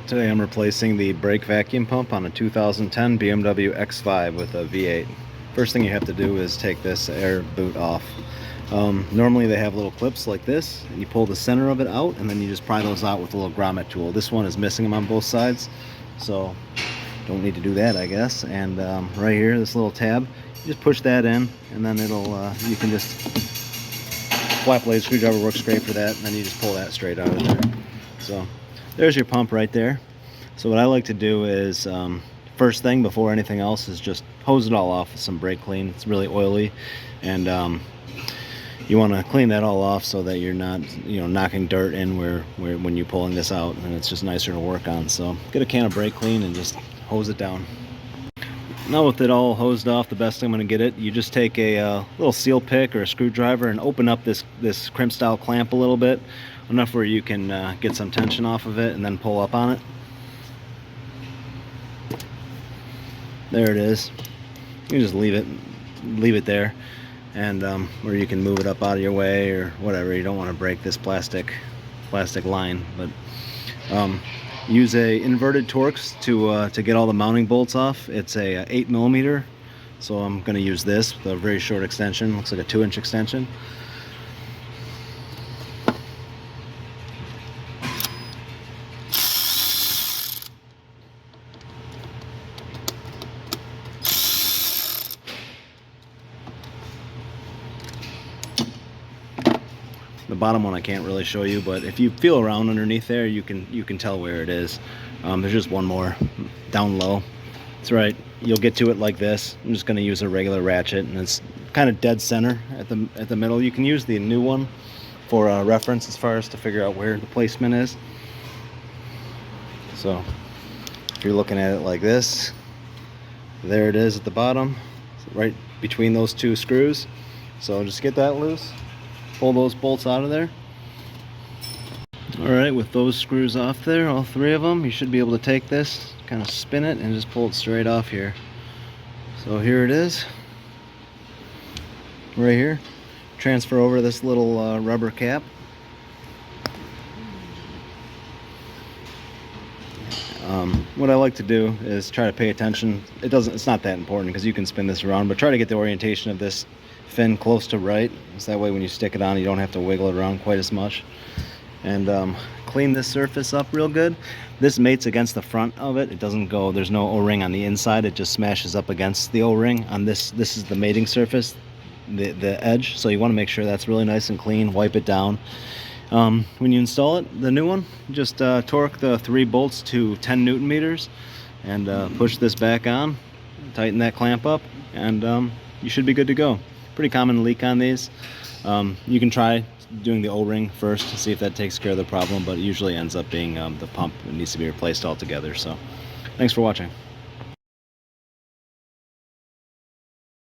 Today I'm replacing the brake vacuum pump on a 2010 BMW X5 with a V8. First thing you have to do is take this air boot off. Normally they have little clips like this, and you pull the center of it out, and then you just pry those out with a little grommet tool. This one is missing them on both sides, so don't need to do that, I guess. And right here, this little tab, you just push that in, and then it'll, you can just, flat blade screwdriver works great for that, and then you just pull that straight out of there. So there's your pump right there. So what I like to do is, first thing before anything else, is just hose it all off with some brake clean. It's really oily, and you want to clean that all off so that you're not, knocking dirt in where when you're pulling this out, and it's just nicer to work on. So get a can of brake clean and just hose it down. Now with it all hosed off, the best I'm going to get it, you just take a little seal pick or a screwdriver and open up this crimp style clamp a little bit, enough where you can get some tension off of it, and then pull up on it. There it is. You can just leave it there, and or you can move it up out of your way or whatever. You don't want to break this plastic line, but use a inverted Torx to get all the mounting bolts off. It's a 8mm, so I'm going to use this with a very short extension. Looks like a 2-inch extension. The bottom one I can't really show you, but if you feel around underneath there, you can tell where it is. There's just one more down low. That's right. You'll get to it like this. I'm just going to use a regular ratchet, and it's kind of dead center at the middle. You can use the new one for reference as far as to figure out where the placement is. So if you're looking at it like this, there it is at the bottom, right between those two screws. So just get that loose. Pull those bolts out of there. Alright, with those screws off there, all three of them, you should be able to take this, kind of spin it, and just pull it straight off here. So here it is, right here. Transfer over this little rubber cap. What I like to do is try to pay attention. It's not that important because you can spin this around, but try to get the orientation of this fin close to right, so that way when you stick it on, you don't have to wiggle it around quite as much. And clean this surface up real good. This mates against the front of it. It doesn't go, there's no O-ring on the inside. It just smashes up against the O-ring on this. This is the mating surface, the edge. So you want to make sure that's really nice and clean. Wipe it down. When you install it, the new one, just torque the 3 bolts to 10 Newton meters and push this back on, tighten that clamp up, and you should be good to go. Pretty common leak on these. You can try doing the O-ring first to see if that takes care of the problem, but it usually ends up being the pump. It needs to be replaced altogether. So thanks for watching.